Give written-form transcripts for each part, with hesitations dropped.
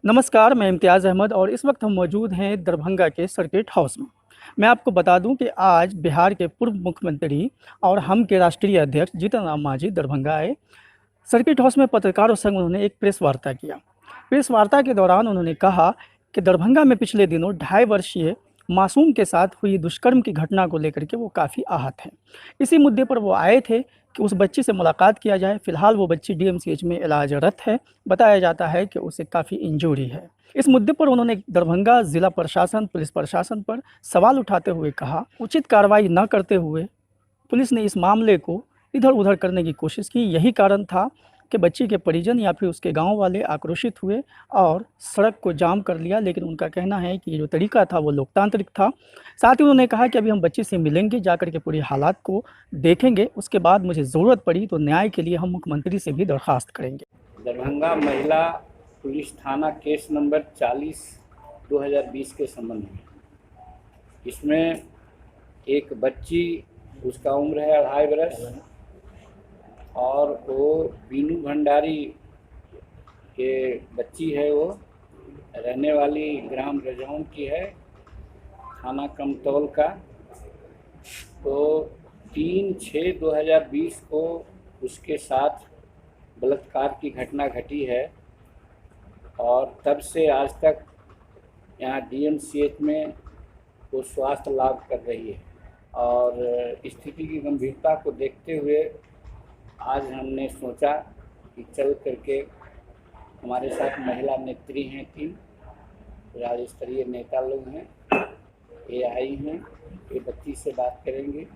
नमस्कार, मैं इम्तियाज़ अहमद और इस वक्त हम मौजूद हैं दरभंगा के सर्किट हाउस में। मैं आपको बता दूं कि आज बिहार के पूर्व मुख्यमंत्री और हम के राष्ट्रीय अध्यक्ष जीतन राम मांझी दरभंगा आए। सर्किट हाउस में पत्रकारों संग उन्होंने एक प्रेस वार्ता किया। प्रेस वार्ता के दौरान उन्होंने कहा कि दरभंगा में पिछले दिनों 2.5 वर्षीय मासूम के साथ हुई दुष्कर्म की घटना को लेकर के वो काफ़ी आहत हैं। इसी मुद्दे पर वो आए थे कि उस बच्ची से मुलाकात किया जाए। फिलहाल वो बच्ची डीएमसीएच में इलाजरत है। बताया जाता है कि उसे काफ़ी इंजरी है। इस मुद्दे पर उन्होंने दरभंगा जिला प्रशासन, पुलिस प्रशासन पर सवाल उठाते हुए कहा, उचित कार्रवाई न करते हुए पुलिस ने इस मामले को इधर-उधर करने की कोशिश की। यही कारण था कि बच्ची के परिजन या फिर उसके गाँव वाले आक्रोशित हुए और सड़क को जाम कर लिया। लेकिन उनका कहना है कि ये जो तरीका था वो लोकतांत्रिक था। साथ ही उन्होंने कहा कि अभी हम बच्ची से मिलेंगे, जाकर के पूरी हालात को देखेंगे, उसके बाद मुझे ज़रूरत पड़ी तो न्याय के लिए हम मुख्यमंत्री से भी दरख्वास्त करेंगे। दरभंगा महिला पुलिस थाना केस नंबर 40/2020 के संबंध में। इसमें एक बच्ची, उसका उम्र है 2.5 वर्ष और वो बीनू भंडारी के बच्ची है। वो रहने वाली ग्राम रजौन की है, थाना कमतौल का। तो 3/6/2020 को उसके साथ बलात्कार की घटना घटी है और तब से आज तक यहाँ डीएमसीएच में वो स्वास्थ्य लाभ कर रही है। और स्थिति की गंभीरता को देखते हुए आज हमने सोचा कि चल करके, हमारे साथ महिला नेत्री हैं 3 राज्य स्तरीय नेता लोग हैं, ये आई हैं, ये बच्ची से बात करेंगे,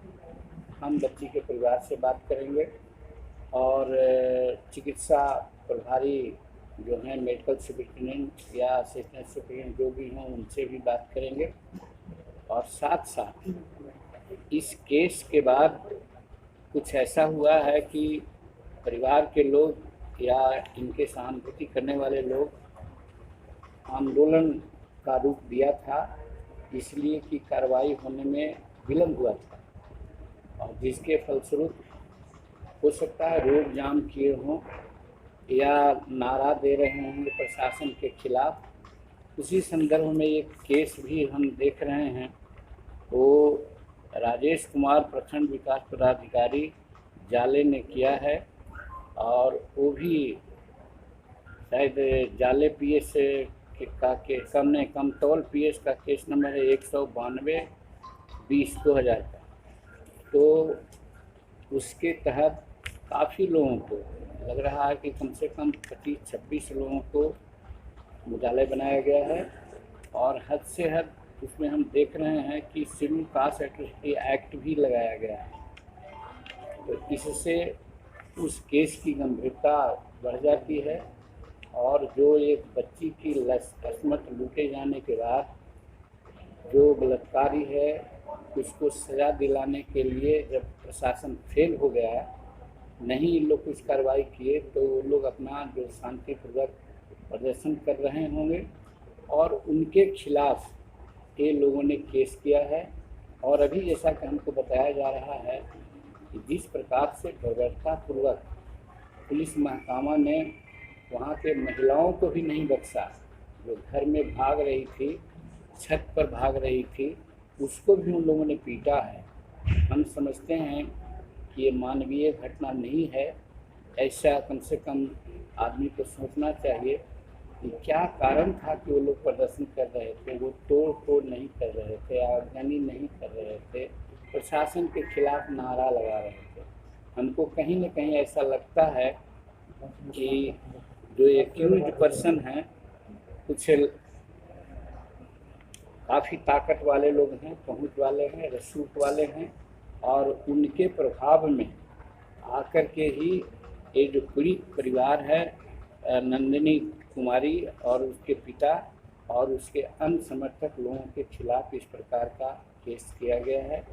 हम बच्ची के परिवार से बात करेंगे और चिकित्सा प्रभारी जो हैं, मेडिकल सुपरिटेंडेंट या असिस्टेंट सुपरिटेंडेंट जो भी हों, उनसे भी बात करेंगे। और साथ साथ इस केस के बाद कुछ ऐसा हुआ है कि परिवार के लोग या इनके सहानुभूति करने वाले लोग आंदोलन का रूप दिया था, इसलिए कि कार्रवाई होने में विलम्ब हुआ था और जिसके फलस्वरूप हो सकता है रोड जाम किए हों या नारा दे रहे होंगे प्रशासन के खिलाफ। उसी संदर्भ में एक केस भी हम देख रहे हैं। वो राजेश कुमार प्रखंड विकास पदाधिकारी जाले ने किया है और वो भी शायद जाले पीएस के कमतौल पीएस का केस नंबर है 192/20/2000 का। तो उसके तहत काफ़ी लोगों को लग रहा है कि कम से कम 25-26 लोगों को मुद्दालय बनाया गया है और हद से हद उसमें हम देख रहे हैं कि शेड्यूल कास्ट एट्रोसिटी एक्ट भी लगाया गया है। तो इससे उस केस की गंभीरता बढ़ जाती है और जो एक बच्ची की असमत लूटे जाने के बाद जो बलात्कारी है उसको सज़ा दिलाने के लिए जब प्रशासन फेल हो गया, नहीं इन लोग कुछ कार्रवाई किए, तो वो लोग अपना जो शांतिपूर्वक प्रदर्शन कर रहे होंगे और उनके खिलाफ ये लोगों ने केस किया है। और अभी जैसा कि हमको बताया जा रहा है कि जिस प्रकार से बर्बरतापूर्वक पुलिस महकमा ने वहाँ के महिलाओं को भी नहीं बख्शा, जो घर में भाग रही थी, छत पर भाग रही थी, उसको भी उन लोगों ने पीटा है। हम समझते हैं कि ये मानवीय घटना नहीं है। ऐसा कम से कम आदमी को सोचना चाहिए कि क्या कारण था कि वो लोग प्रदर्शन कर रहे थे। वो तोड़ फोड़ नहीं कर रहे थे, आगजनी नहीं कर रहे थे, प्रशासन के खिलाफ नारा लगा रहे थे। हमको कहीं न कहीं ऐसा लगता है कि जो एक्यूज्ड पर्सन हैं कुछ काफ़ी ताकत वाले लोग हैं, पहुंच वाले हैं, रसूख वाले हैं और उनके प्रभाव में आकर के ही ये जो पूरी परिवार है, नंदिनी कुमारी और उसके पिता और उसके अन्य समर्थक लोगों के खिलाफ इस प्रकार का केस किया गया है।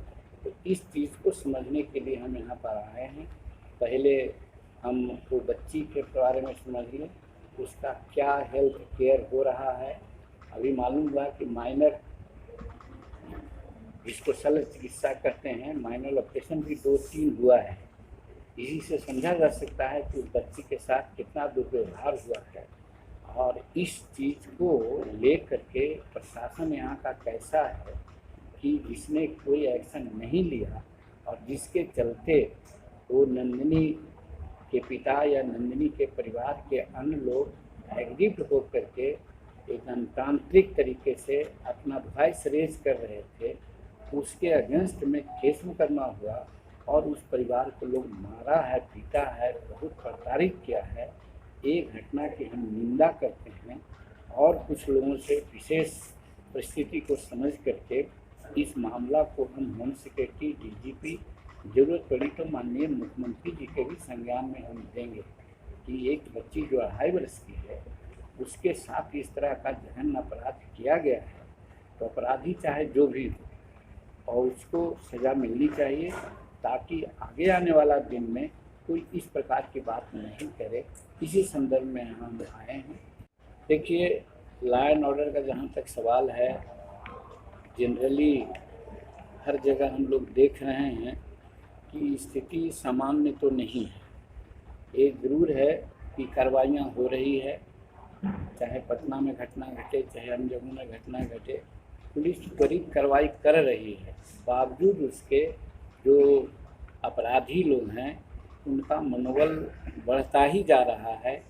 तो इस चीज़ को समझने के लिए हम यहाँ पर आए हैं। पहले हम वो बच्ची के बारे में समझ लें, उसका क्या हेल्थ केयर हो रहा है। अभी मालूम हुआ कि माइनर, जिसको शल्य चिकित्सा कहते हैं, माइनर ऑपरेशन भी 2-3 हुआ है। इसी से समझा जा सकता है कि उस बच्ची के साथ कितना दुर्व्यवहार हुआ है और इस चीज़ को लेकर के प्रशासन यहाँ का कैसा है कि जिसने कोई एक्शन नहीं लिया और जिसके चलते वो नंदिनी के पिता या नंदिनी के परिवार के अन्य लोग एग्रीड होकर के एक गणतांत्रिक तरीके से अपना वॉइस रेज कर रहे थे, उसके अगेंस्ट में केस मुकदमा हुआ और उस परिवार को लोग मारा है, पीटा है, बहुत प्रताड़ित किया है। एक घटना की हम निंदा करते हैं और कुछ लोगों से विशेष परिस्थिति को समझ करके इस मामला को हम होम सेक्रेटरी, डीजीपी, जरूरत पड़ी तो माननीय मुख्यमंत्री जी के भी संज्ञान में हम देंगे कि एक बच्ची जो 2.5 वर्ष की है उसके साथ इस तरह का जघन्य अपराध किया गया है, तो अपराधी चाहे जो भी हो और उसको सज़ा मिलनी चाहिए, ताकि आगे आने वाला दिन में कोई इस प्रकार की बात नहीं करे। इसी संदर्भ में हम आए हैं। देखिए, लॉ एंड ऑर्डर का जहाँ तक सवाल है, जनरली हर जगह हम लोग देख रहे हैं कि स्थिति सामान्य तो नहीं है। एक ज़रूर है कि कार्रवाइयाँ हो रही है, चाहे पटना में घटना घटे, चाहे अन्य जगहों में घटना घटे, पुलिस त्वरित कार्रवाई कर रही है। बावजूद उसके जो अपराधी लोग हैं उनका मनोबल बढ़ता ही जा रहा है।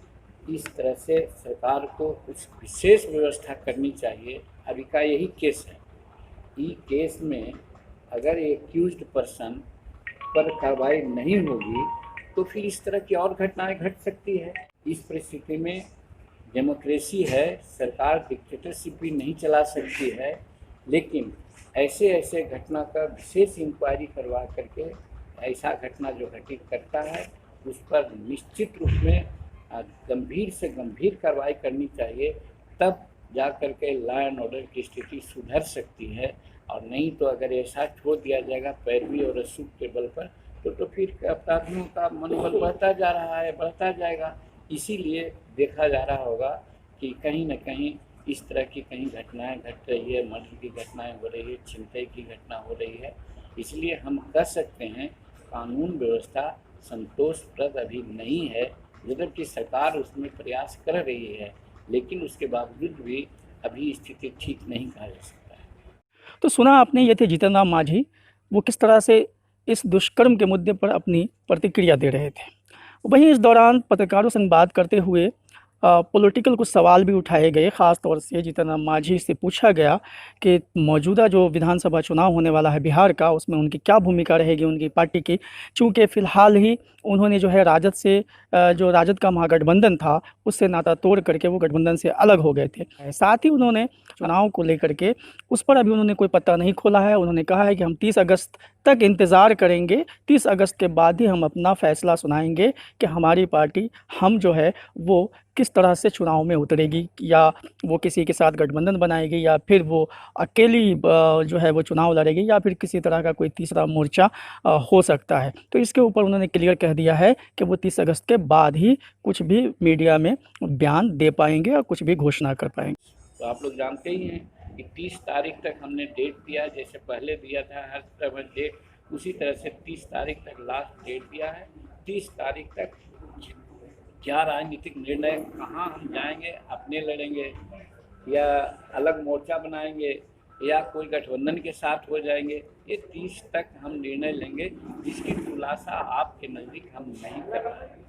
इस तरह से सरकार को कुछ विशेष व्यवस्था करनी चाहिए। अभी का यही केस है, इस केस में अगर एक्यूज्ड पर्सन पर कार्रवाई नहीं होगी तो फिर इस तरह की और घटनाएं घट सकती है। इस परिस्थिति में डेमोक्रेसी है, सरकार डिक्टेटरशिप भी नहीं चला सकती है, लेकिन ऐसे ऐसे घटना का विशेष इंक्वायरी करवा करके ऐसा घटना जो घटित करता है उस पर निश्चित रूप में गंभीर से गंभीर कार्रवाई करनी चाहिए। तब जा कर के लॉ एंड ऑर्डर की स्थिति सुधर सकती है, और नहीं तो अगर ऐसा छोड़ दिया जाएगा पैरवी और रसूख के बल पर तो फिर अपराधियों का मनोबल बढ़ता जा रहा है, बढ़ता जाएगा। इसीलिए देखा जा रहा होगा कि कहीं न कहीं इस तरह की कहीं घटनाएं घट रही है, मर्डर की घटनाएं हो रही है, छिनतई की घटना हो रही है। इसलिए हम कह सकते हैं कानून व्यवस्था संतोषप्रद अभी नहीं है, जबकि सरकार उसमें प्रयास कर रही है, लेकिन उसके बावजूद भी अभी स्थिति ठीक नहीं कहा जा सकता है। तो सुना आपने, ये थे जीतन राम मांझी। वो किस तरह से इस दुष्कर्म के मुद्दे पर अपनी प्रतिक्रिया दे रहे थे। वहीं इस दौरान पत्रकारों से बात करते हुए पॉलिटिकल कुछ सवाल भी उठाए गए। ख़ास तौर से जीतन राम मांझी से पूछा गया कि मौजूदा जो विधानसभा चुनाव होने वाला है बिहार का, उसमें उनकी क्या भूमिका रहेगी उनकी पार्टी की, चूँकि फ़िलहाल ही उन्होंने जो है राजद से जो राजद का महागठबंधन था उससे नाता तोड़ करके वो गठबंधन से अलग हो गए थे। साथ ही उन्होंने चुनाव को लेकर के उस पर अभी उन्होंने कोई पत्ता नहीं खोला है। उन्होंने कहा है कि हम 30 अगस्त तक इंतज़ार करेंगे, 30 अगस्त के बाद ही हम अपना फ़ैसला सुनाएंगे कि हमारी पार्टी हम जो है वो किस तरह से चुनाव में उतरेगी, या वो किसी के साथ गठबंधन बनाएगी, या फिर वो अकेली जो है वो चुनाव लड़ेगी, या फिर किसी तरह का कोई तीसरा मोर्चा हो सकता है। तो इसके ऊपर उन्होंने क्लियर कह दिया है कि वो 30 अगस्त के बाद ही कुछ भी मीडिया में बयान दे पाएंगे और कुछ भी घोषणा कर पाएंगे। तो आप लोग जानते ही हैं कि 30 तारीख तक हमने डेट दिया, जैसे पहले दिया था हर तरह डेट, उसी तरह से 30 तारीख तक लास्ट डेट दिया है। 30 तारीख तक क्या राजनीतिक निर्णय, कहाँ हम जाएंगे, अपने लड़ेंगे या अलग मोर्चा बनाएंगे या कोई गठबंधन के साथ हो जाएंगे, ये 30 तक हम निर्णय लेंगे, जिसकी खुलासा आपके नज़दीक हम नहीं कर रहे हैं।